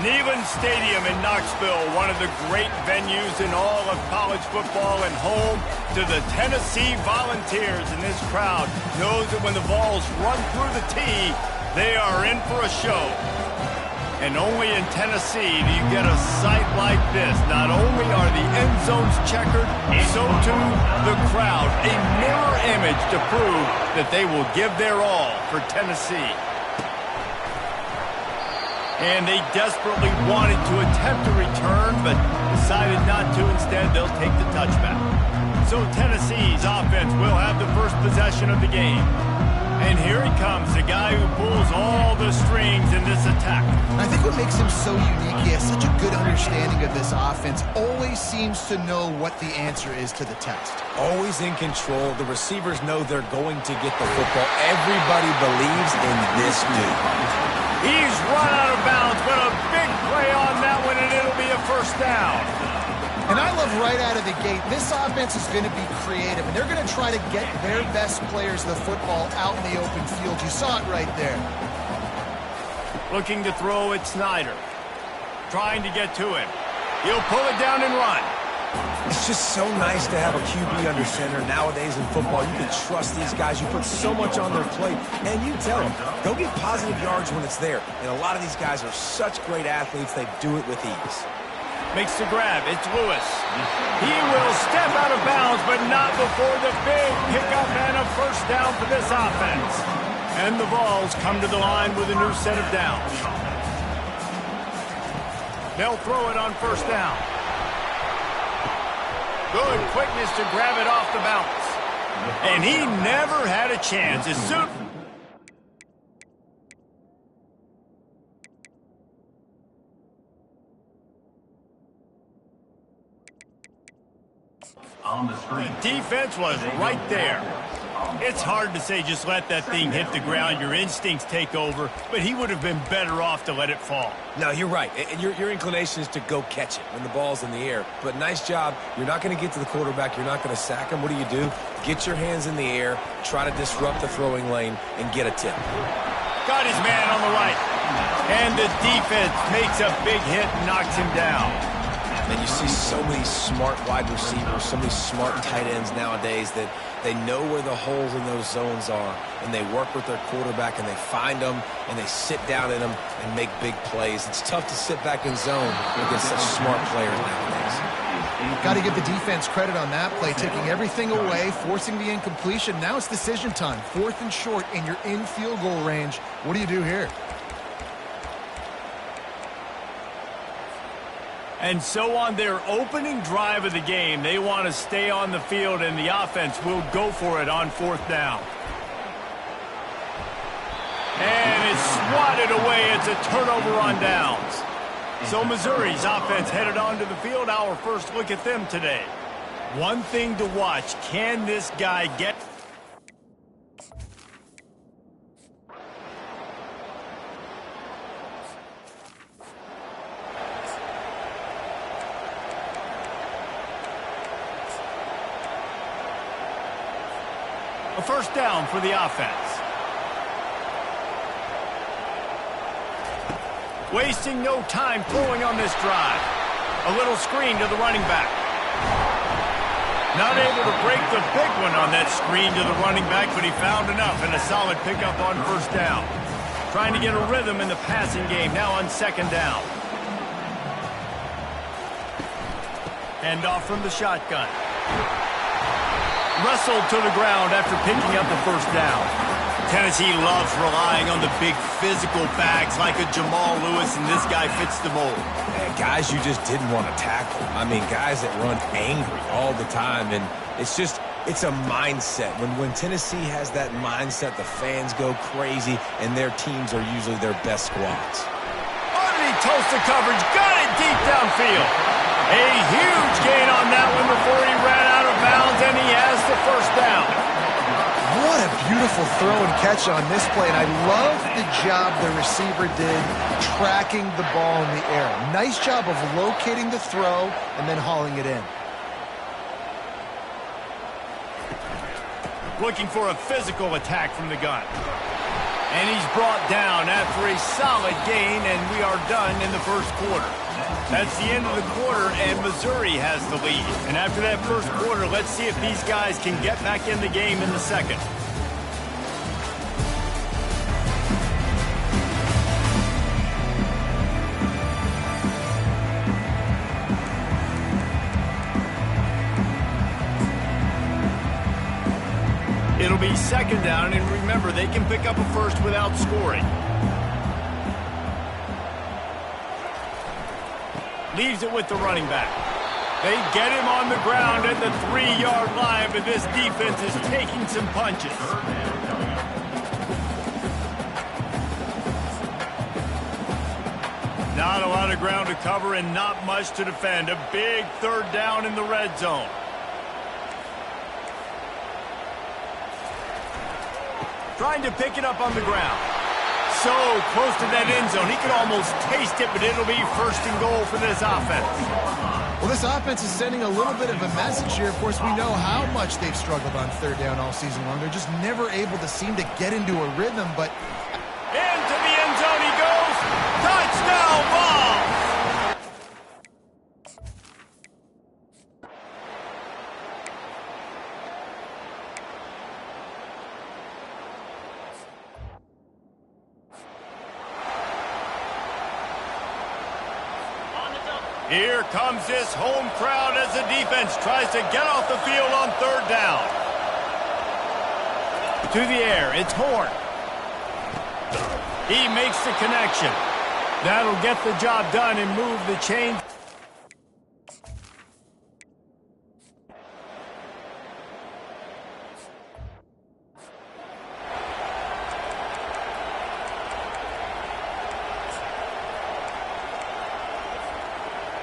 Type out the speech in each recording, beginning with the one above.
Neyland Stadium in Knoxville, one of the great venues in all of college football and home to the Tennessee Volunteers. And this crowd knows that when the balls run through the tee, they are in for a show. And only in Tennessee do you get a sight like this. Not only are the end zones checkered, so too the crowd. A mirror image to prove that they will give their all for Tennessee. And they desperately wanted to attempt a return, but decided not to. Instead, they'll take the touchback. So Tennessee's offense will have the first possession of the game. And here he comes, the guy who pulls all the strings in this attack. I think what makes him so unique, he has such a good understanding of this offense. Always seems to know what the answer is to the test. Always in control. The receivers know they're going to get the football. Everybody believes in this dude. He's run out of bounds, but a big play on that one, and it'll be a first down. And I love right out of the gate, this offense is going to be creative, and they're going to try to get their best players the football out in the open field. You saw it right there. Looking to throw at Snyder. Trying to get to him. He'll pull it down and run. It's just so nice to have a QB under center. Nowadays in football, you can trust these guys. You put so much on their plate, and you tell them, go get positive yards when it's there. And a lot of these guys are such great athletes, they do it with ease. Makes the grab. It's Lewis. He will step out of bounds, but not before the big pickup and a first down for this offense. And the Vols come to the line with a new set of downs. They'll throw it on first down. Good quickness to grab it off the bounce. And he never had a chance. As soon on the screen. The defense was right there. It's hard to say just let that thing hit the ground. Your instincts take over, but he would have been better off to let it fall. No, you're right. And your inclination is to go catch it when the ball's in the air. But nice job. You're not going to get to the quarterback. You're not going to sack him. What do? Get your hands in the air, try to disrupt the throwing lane, and get a tip. Got his man on the right. And the defense makes a big hit and knocks him down. And you see so many smart wide receivers, so many smart tight ends nowadays that they know where the holes in those zones are, and they work with their quarterback, and they find them, and they sit down in them and make big plays. It's tough to sit back in zone against such smart players nowadays. Got to give the defense credit on that play, taking everything away, forcing the incompletion. Now it's decision time. 4th and short, and you're in field goal range. What do you do here? And so on their opening drive of the game, they want to stay on the field, and the offense will go for it on 4th down. And it's swatted away. It's a turnover on downs. So Missouri's offense headed onto the field. Our first look at them today. One thing to watch, can this guy get... A first down for the offense. Wasting no time throwing on this drive. A little screen to the running back. Not able to break the big one on that screen to the running back, but he found enough and a solid pickup on first down. Trying to get a rhythm in the passing game, now on 2nd down. Hand off from the shotgun. Wrestled to the ground after picking up the first down. Tennessee loves relying on the big physical backs like a Jamal Lewis, and this guy fits the mold. Guys you just didn't want to tackle. I mean, guys that run angry all the time, and it's a mindset. When Tennessee has that mindset, the fans go crazy, and their teams are usually their best squads. He toasts the coverage, got it deep downfield. A huge gain on that one before he ran out of bounds, and he has the first down. What a beautiful throw and catch on this play, and I love the job the receiver did tracking the ball in the air. Nice job of locating the throw and then hauling it in. Looking for a physical attack from the gun. And he's brought down after a solid gain, and we are done in the first quarter. That's the end of the quarter, and Missouri has the lead. And after that first quarter, let's see if these guys can get back in the game in the second. It'll be second down, and remember, they can pick up a first without scoring. Leaves it with the running back. They get him on the ground at the 3-yard line, but this defense is taking some punches. Not a lot of ground to cover and not much to defend. A big third down in the red zone. Trying to pick it up on the ground. So close to that end zone. He could almost taste it, but it'll be first and goal for this offense. Well, this offense is sending a little bit of a message here. Of course, we know how much they've struggled on third down all season long. They're just never able to seem to get into a rhythm, but... Into the end zone he goes. Touchdown ball! Here comes this home crowd as the defense tries to get off the field on third down. To the air, it's Horn. He makes the connection. That'll get the job done and move the chains.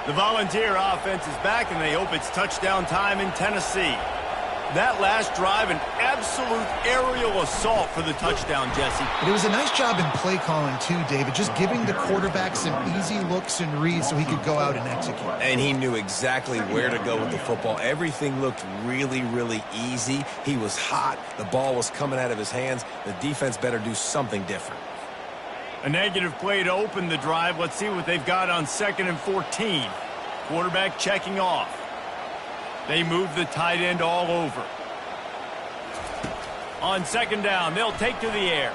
The Volunteer offense is back, and they hope it's touchdown time in Tennessee. That last drive, an absolute aerial assault for the touchdown, Jesse. But it was a nice job in play calling, too, David, just giving the quarterback some easy looks and reads so he could go out and execute. And he knew exactly where to go with the football. Everything looked really, really easy. He was hot. The ball was coming out of his hands. The defense better do something different. A negative play to open the drive. Let's see what they've got on 2nd and 14. Quarterback checking off. They move the tight end all over. On 2nd down, they'll take to the air.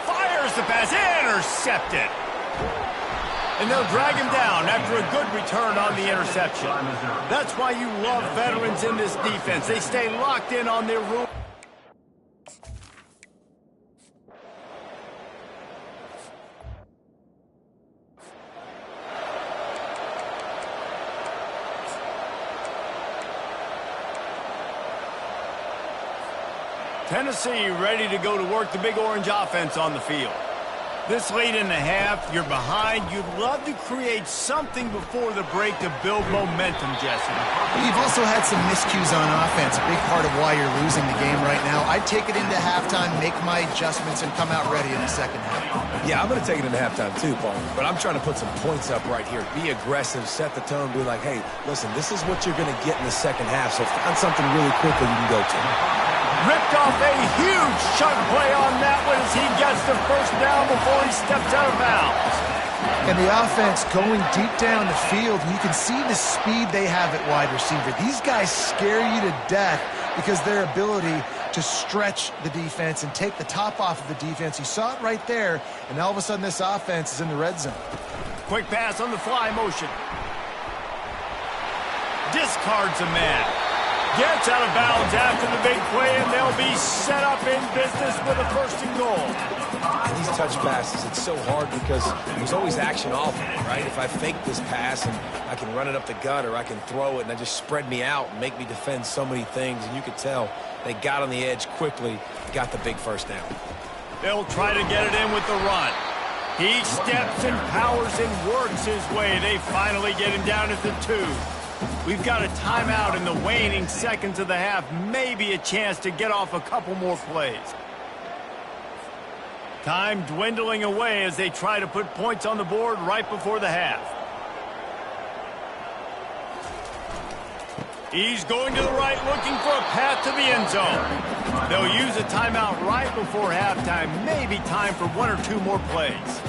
Fires the pass, intercepted. And they'll drag him down after a good return on the interception. That's why you love veterans in this defense. They stay locked in on their rule. Tennessee ready to go to work the Big Orange offense on the field. This late in the half, you're behind. You'd love to create something before the break to build momentum, Jesse. You've also had some miscues on offense, a big part of why you're losing the game right now. I'd take it into halftime, make my adjustments, and come out ready in the second half. Yeah, I'm going to take it into halftime too, Paul. But I'm trying to put some points up right here. Be aggressive, set the tone, be like, hey, listen, this is what you're going to get in the second half, so find something really quickly you can go to. Ripped off a huge chunk play on that one as he gets the first down before he steps out of bounds. And the offense going deep down the field, you can see the speed they have at wide receiver. These guys scare you to death because their ability to stretch the defense and take the top off of the defense. You saw it right there, and all of a sudden this offense is in the red zone. Quick pass on the fly motion. Discards a man. Gets out of bounds after the big play, and they'll be set up in business with a first and goal. And these touch passes, it's so hard because there's always action off of it, right? If I fake this pass and I can run it up the gut or I can throw it and I just spread me out and make me defend so many things, and you could tell they got on the edge quickly, got the big first down. They'll try to get it in with the run. He steps and powers and works his way. They finally get him down at the 2. We've got a timeout in the waning seconds of the half. Maybe a chance to get off a couple more plays. Time dwindling away as they try to put points on the board right before the half. He's going to the right, looking for a path to the end zone. They'll use a timeout right before halftime. Maybe time for one or two more plays.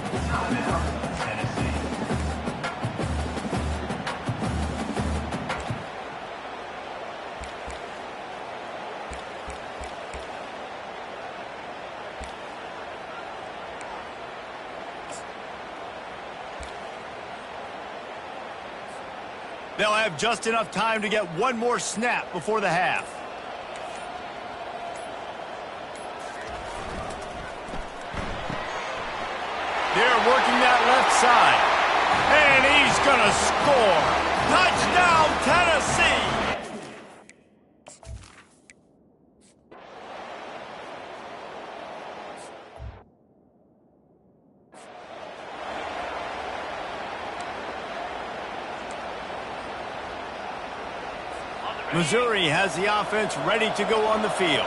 They'll have just enough time to get one more snap before the half. They're working that left side. And he's going to score. Touchdown, Tennessee! Missouri has the offense ready to go on the field.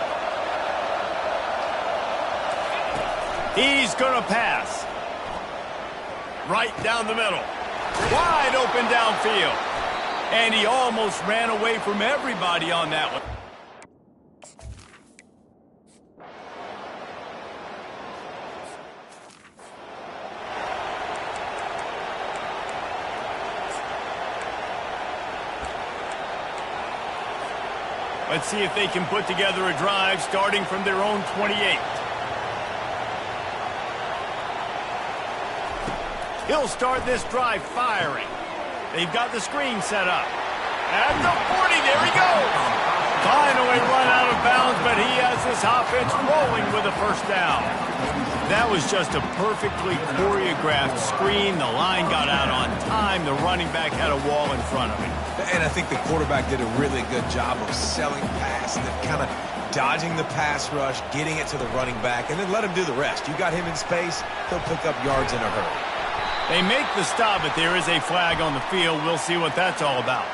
He's going to pass. Right down the middle. Wide open downfield. And he almost ran away from everybody on that one. Let's see if they can put together a drive starting from their own 28. He'll start this drive firing. They've got the screen set up. At the 40, there he goes. Finally run out of bounds, but he has this offense rolling with a first down. That was just a perfectly choreographed screen. The line got out on time. The running back had a wall in front of him. And I think the quarterback did a really good job of selling pass and then kind of dodging the pass rush, getting it to the running back, and then let him do the rest. You got him in space, he'll pick up yards in a hurry. They make the stop, but there is a flag on the field. We'll see what that's all about.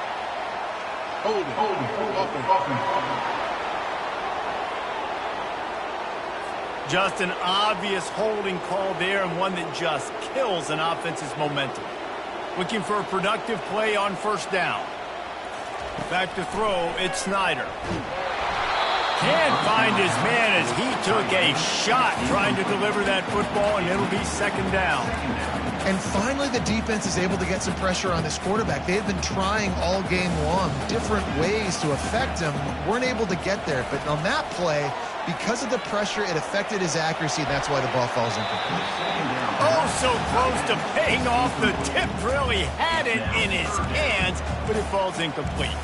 Just an obvious holding call there, and one that just kills an offense's momentum. Looking for a productive play on first down. Back to throw, it's Snyder. Can't find his man as he took a shot trying to deliver that football, and it'll be second down. And finally, the defense is able to get some pressure on this quarterback. They had been trying all game long different ways to affect him. Weren't able to get there. But on that play, because of the pressure, it affected his accuracy, and that's why the ball falls incomplete. Oh, so close to paying off. The tip really had it in his hands, but it falls incomplete.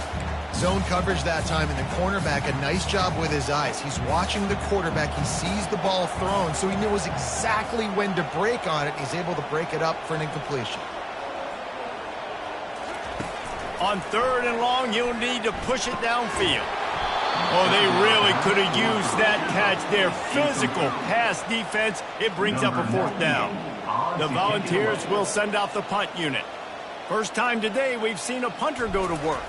Zone coverage that time, and the cornerback, a nice job with his eyes. He's watching the quarterback. He sees the ball thrown, so he knows exactly when to break on it. He's able to break it up for an incompletion. On third and long, you'll need to push it downfield. Oh, they really could have used that catch there. Physical pass defense. It brings up a fourth down. The Volunteers will send out the punt unit. First time today we've seen a punter go to work.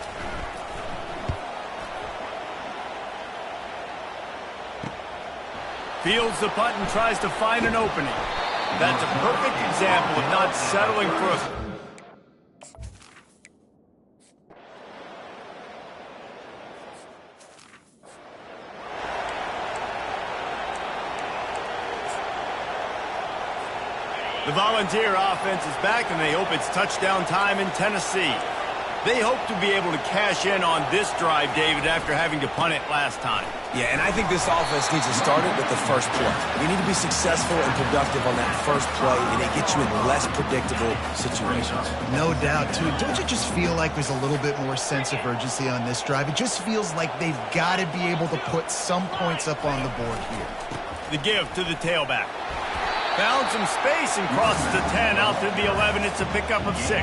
Fields the punt and tries to find an opening. That's a perfect example of not settling for a... The Volunteer offense is back, and they hope it's touchdown time in Tennessee. They hope to be able to cash in on this drive, David, after having to punt it last time. Yeah, and I think this offense needs to start it with the first play. You need to be successful and productive on that first play, and it gets you in less predictable situations. No doubt, too. Don't you just feel like there's a little bit more sense of urgency on this drive? It just feels like they've got to be able to put some points up on the board here. The give to the tailback. Found some space and crosses the 10 out to the 11. It's a pickup of 6.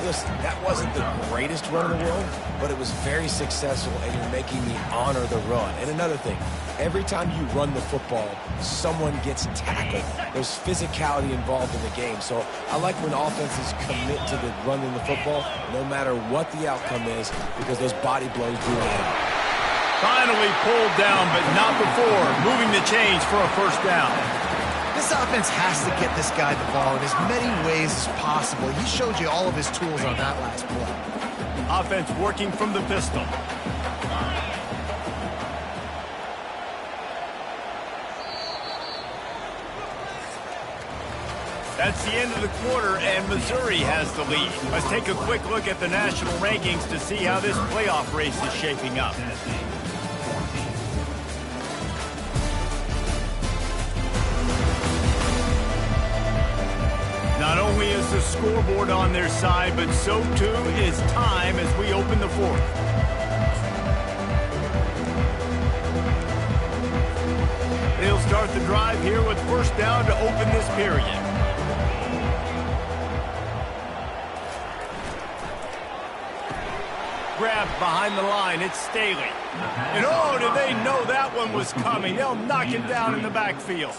Listen, that wasn't the greatest run in the world, but it was very successful, and you're making me honor the run. And another thing, every time you run the football, someone gets tackled. There's physicality involved in the game. So I like when offenses commit to the running the football, no matter what the outcome is, because those body blows do add up. Finally pulled down, but not before. Moving the chains for a first down. This offense has to get this guy the ball in as many ways as possible. He showed you all of his tools on that last play. Offense working from the pistol. That's the end of the quarter, and Missouri has the lead. Let's take a quick look at the national rankings to see how this playoff race is shaping up. Not only is the scoreboard on their side, but so too is time as we open the fourth. They'll start the drive here with first down to open this period. Grabbed behind the line, it's Staley. And oh, did they know that one was coming? They'll knock it down in the backfield.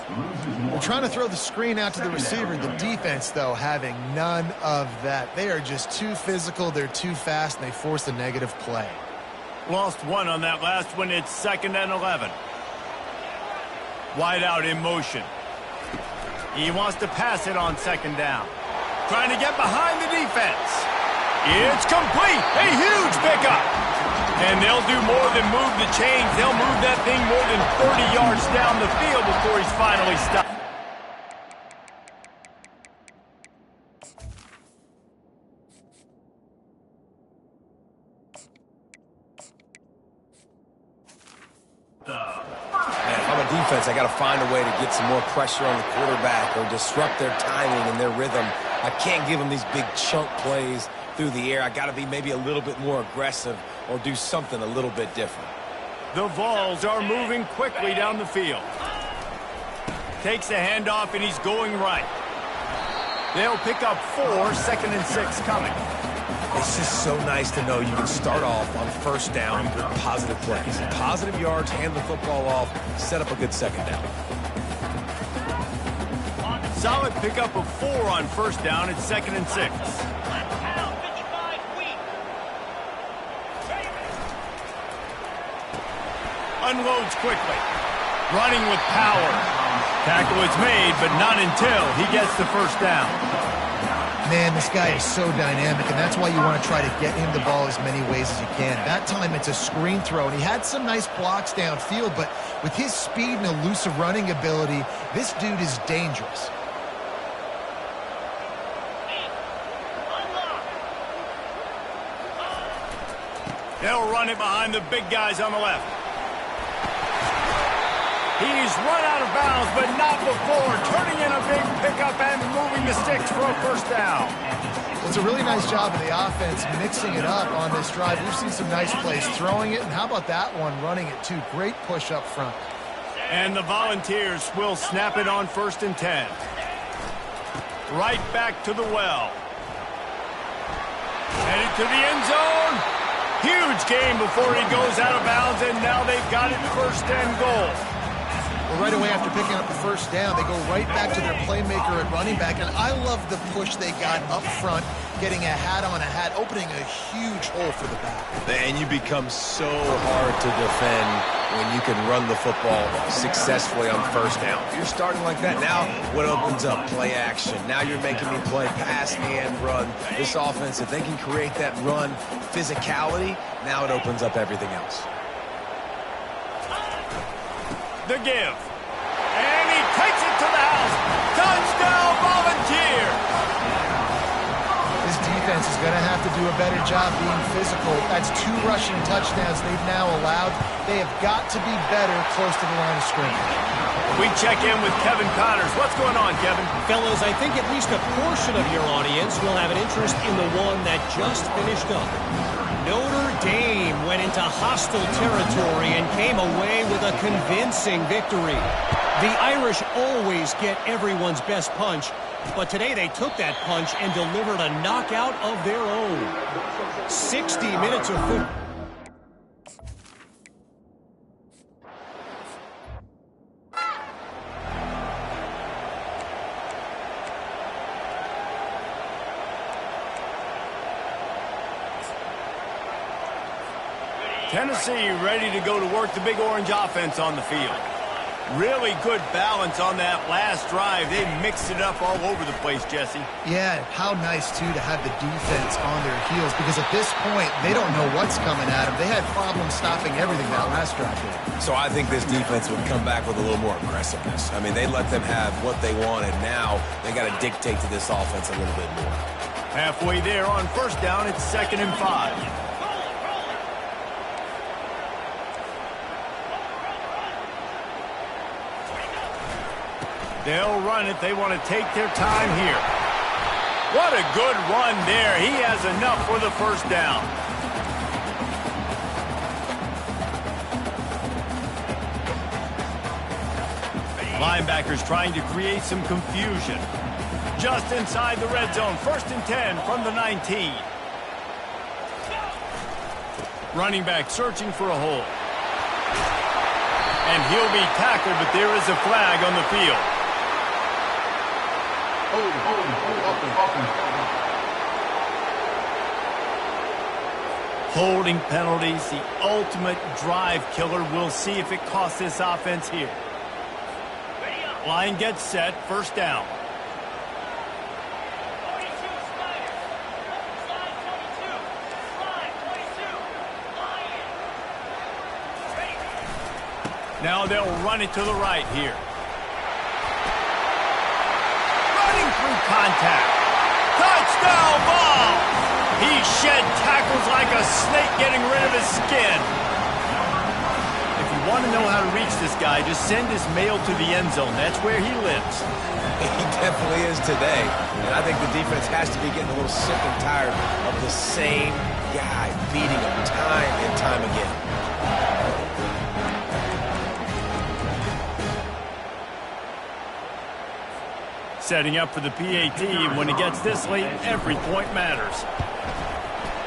We're trying to throw the screen out to the receiver. The defense, though, having none of that. They are just too physical, they're too fast, and they force a negative play. Lost one on that last one. It's 2nd and 11. Wide out in motion. He wants to pass it on 2nd down. Trying to get behind the defense. It's complete. A huge pickup. And they'll do more than move the chains. They'll move that thing more than 30 yards down the field before he's finally stopped. If I'm a defense, I got to find a way to get some more pressure on the quarterback or disrupt their timing and their rhythm. I can't give them these big chunk plays through the air. I got to be maybe a little bit more aggressive or do something a little bit different. The Vols are moving quickly down the field. Takes the handoff and he's going right. They'll pick up 4, 2nd and 6 coming. It's just so nice to know you can start off on first down with positive plays. Positive yards, hand the football off, set up a good 2nd down. Solid pickup of 4 on first down. It's 2nd and 6. Unloads quickly. Running with power. Tackle is made, but not until he gets the first down. Man, this guy is so dynamic, and that's why you want to try to get him the ball as many ways as you can. That time, it's a screen throw, and he had some nice blocks downfield, but with his speed and elusive running ability, this dude is dangerous. They'll run it behind the big guys on the left. He's run out of bounds, but not before. Turning in a big pickup and moving the sticks for a first down. Well, it's a really nice job of the offense mixing it up on this drive. We've seen some nice plays throwing it, and how about that one running it too? Great push up front. And the Volunteers will snap it on 1st and 10. Right back to the well. Headed to the end zone. Huge gain before he goes out of bounds, and now they've got it 1st and goal. Well, right away after picking up the first down, they go right back to their playmaker at running back, and I love the push they got up front, getting a hat on a hat, opening a huge hole for the back. And you become so hard to defend when you can run the football successfully on first down. If you're starting like that, now what opens up? Play action. Now you're making me play pass and run. This offense, if they can create that run physicality, now it opens up everything else. The give. And he takes it to the house. Touchdown, Volunteer! This defense is going to have to do a better job being physical. That's 2 rushing touchdowns they've now allowed. They have got to be better close to the line of scrimmage. We check in with Kevin Connors. What's going on, Kevin? Fellas, I think at least a portion of your audience will have an interest in the one that just finished up. Notre Dame went into hostile territory and came away with a convincing victory. The Irish always get everyone's best punch, but today they took that punch and delivered a knockout of their own. 60 minutes of football. Tennessee ready to go to work the Big Orange offense on the field. Really good balance on that last drive. They mixed it up all over the place, Jesse. Yeah, how nice, too, to have the defense on their heels, because at this point, they don't know what's coming at them. They had problems stopping everything that last drive did. So I think this defense would come back with a little more aggressiveness. I mean, they let them have what they wanted. Now they got to dictate to this offense a little bit more. Halfway there on first down, it's 2nd and 5. They'll run it. They want to take their time here. What a good run there. He has enough for the first down. Linebackers trying to create some confusion. Just inside the red zone. 1st and 10 from the 19. Running back searching for a hole. And he'll be tackled, but there is a flag on the field. Holding penalties, the ultimate drive killer. We'll see if it costs this offense here. Line gets set, first down. Now they'll run it to the right here. Running through contact. Touchdown ball! He shed tackles like a snake getting rid of his skin. If you want to know how to reach this guy, just send his mail to the end zone. That's where he lives. He definitely is today. And I think the defense has to be getting a little sick and tired of the same guy beating him time and time again. Setting up for the PAT. When he gets this late, every point matters.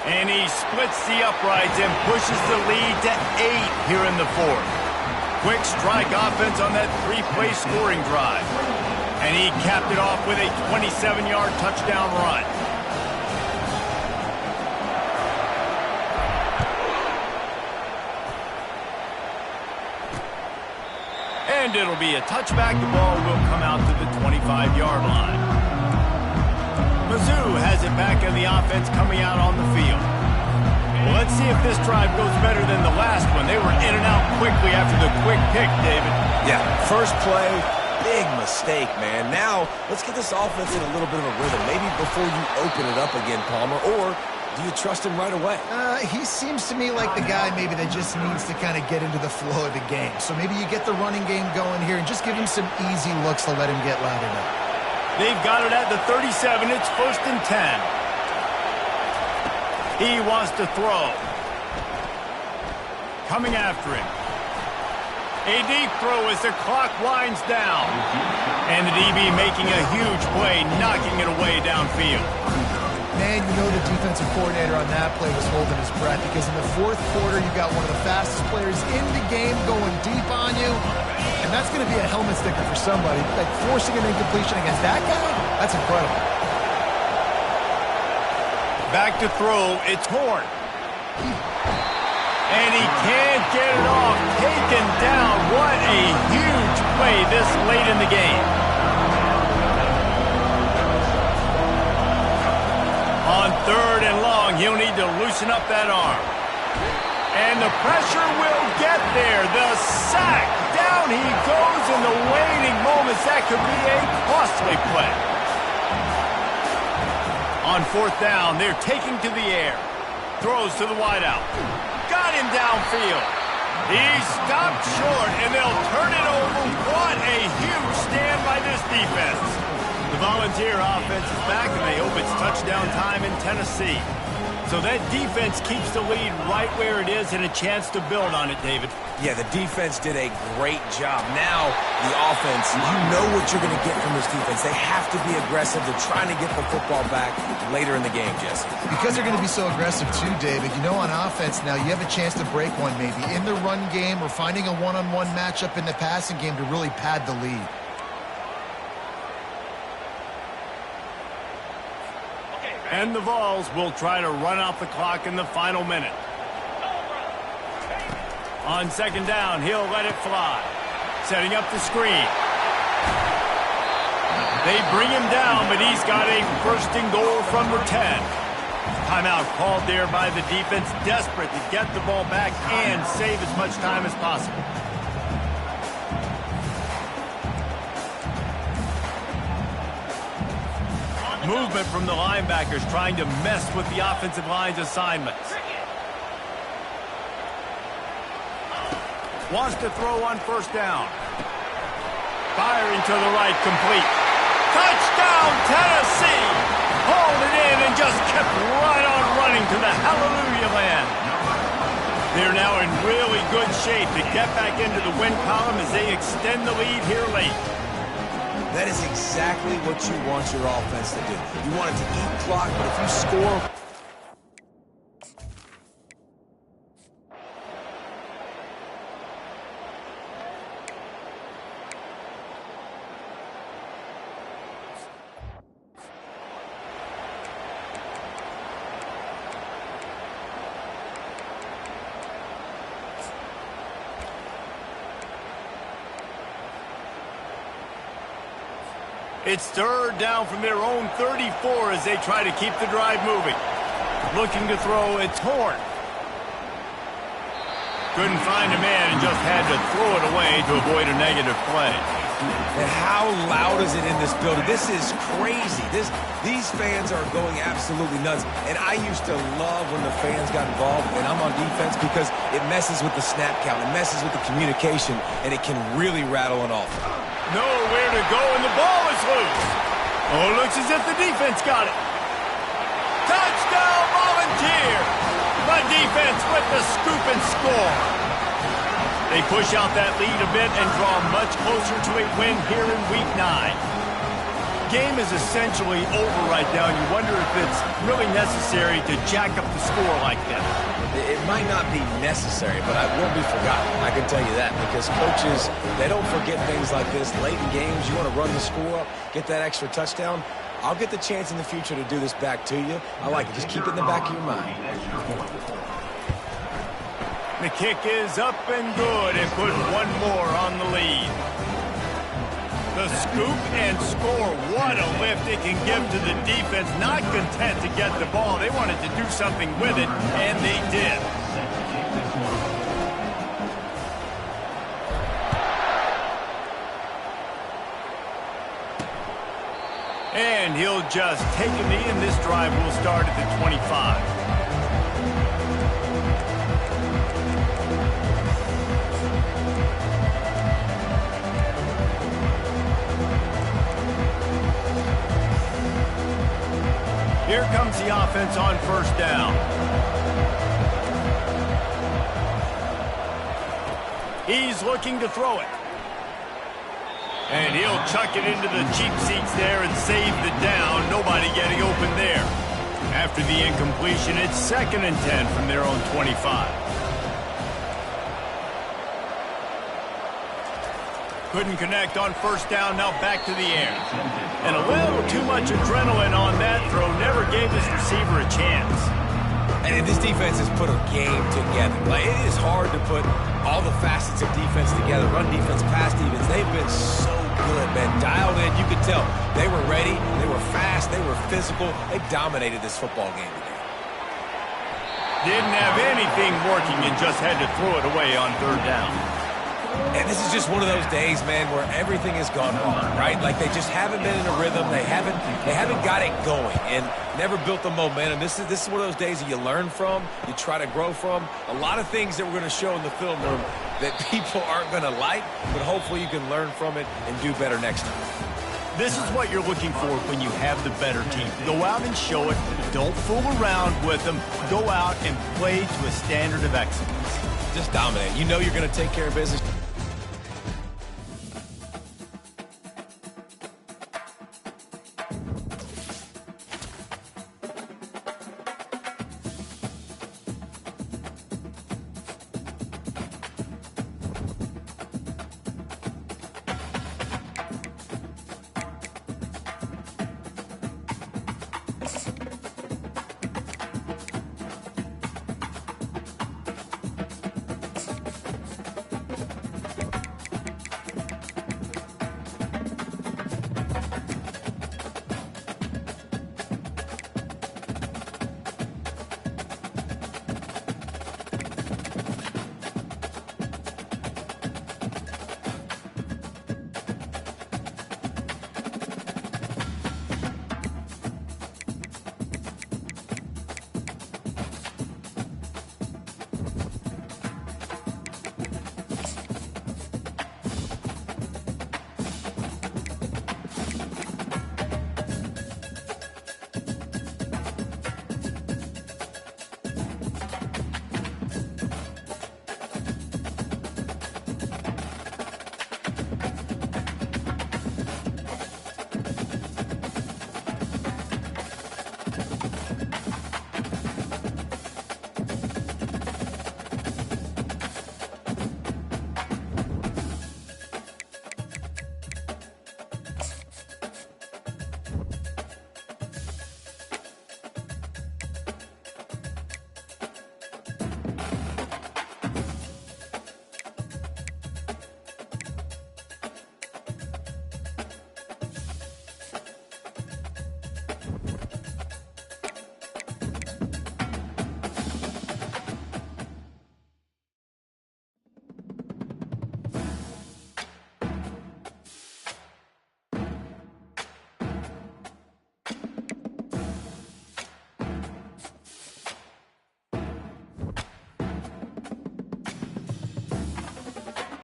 And he splits the uprights and pushes the lead to 8 here in the 4th. Quick strike offense on that 3-play scoring drive. And he capped it off with a 27-yard touchdown run. And it'll be a touchback. The ball will come out to the 25-yard line. Mizzou has it back in the offense coming out on the field. Well, let's see if this drive goes better than the last one. They were in and out quickly after the quick pick, David. Yeah, first play, big mistake, man. Now, let's get this offense in a little bit of a rhythm. Maybe before you open it up again, Palmer, or do you trust him right away? He seems to me like the guy maybe that just needs to kind of get into the flow of the game. So maybe you get the running game going here and just give him some easy looks to let him get lathered up. They've got it at the 37. It's 1st and 10. He wants to throw. Coming after him. A deep throw as the clock winds down. And the DB making a huge play, knocking it away downfield. Man, you know the defensive coordinator on that play was holding his breath, because in the 4th quarter, you got one of the fastest players in the game going deep on you, and that's going to be a helmet sticker for somebody. Like, forcing an incompletion against that guy, that's incredible. Back to throw, it's Horn. And he can't get it off. Taken down. What a huge play this late in the game. On 3rd and long, he'll need to loosen up that arm. And the pressure will get there. The sack. Down he goes in the waning moments. That could be a costly play. On 4th down, they're taking to the air. Throws to the wideout. Got him downfield. He stopped short, and they'll turn it over. What a huge stand by this defense. The Volunteer offense is back, and they hope it's touchdown time in Tennessee. So that defense keeps the lead right where it is and a chance to build on it, David. Yeah, the defense did a great job. Now, the offense, you know what you're going to get from this defense. They have to be aggressive. They're trying to get the football back later in the game, Jesse. Because they're going to be so aggressive too, David. You know, on offense now, you have a chance to break one maybe in the run game or finding a one-on-one matchup in the passing game to really pad the lead. And the Vols will try to run out the clock in the final minute. On 2nd down, he'll let it fly. Setting up the screen. They bring him down, but he's got a first and goal from the 10. Timeout called there by the defense, desperate to get the ball back and save as much time as possible. Movement from the linebackers trying to mess with the offensive line's assignments. Wants to throw on first down. Firing to the right, complete. Touchdown, Tennessee! Hauled it in and just kept right on running to the hallelujah land. They're now in really good shape to get back into the win column as they extend the lead here late. That is exactly what you want your offense to do. You want it to eat clock, but if you score... It's third down from their own 34 as they try to keep the drive moving. Looking to throw, it's Horn. Couldn't find a man and just had to throw it away to avoid a negative play. And how loud is it in this building? This is crazy. These fans are going absolutely nuts. And I used to love when the fans got involved, and I'm on defense because it messes with the snap count. It messes with the communication, and it can really rattle an offense. Nowhere to go, and the ball is loose. Oh, it looks as if the defense got it. Touchdown, Volunteer! The defense with the scoop and score. They push out that lead a bit and draw much closer to a win here in Week 9. Game is essentially over right now, and you wonder if it's really necessary to jack up the score like this. It might not be necessary, but it won't be forgotten. I can tell you that, because coaches, they don't forget things like this. Late in games, you want to run the score up, get that extra touchdown. I'll get the chance in the future to do this back to you. I like it. Just keep it in the back of your mind. The kick is up and good and put one more on the lead. The scoop and score. What a lift it can give to the defense. Not content to get the ball. They wanted to do something with it, and they did. And he'll just take a knee, and this drive will start at the 25. Here comes the offense on first down. He's looking to throw it. And he'll chuck it into the cheap seats there and save the down. Nobody getting open there. After the incompletion, it's 2nd and 10 from their own 25. Couldn't connect on first down, now back to the air. And a little too much adrenaline on that throw. Never gave this receiver a chance. And this defense has put a game together. Like, it is hard to put all the facets of defense together. Run defense, pass defense. They've been so good, man. Dialed in. You could tell they were ready. They were fast. They were physical. They dominated this football game today. Didn't have anything working and just had to throw it away on third down. And this is just one of those days, man, where everything has gone wrong, right? Like, they just haven't been in a rhythm. They haven't got it going and never built the momentum. This is one of those days that you learn from, you try to grow from. A lot of things that we're going to show in the film room that people aren't going to like, but hopefully you can learn from it and do better next time. This is what you're looking for when you have the better team. Go out and show it. Don't fool around with them. Go out and play to a standard of excellence. Just dominate. You know you're going to take care of business.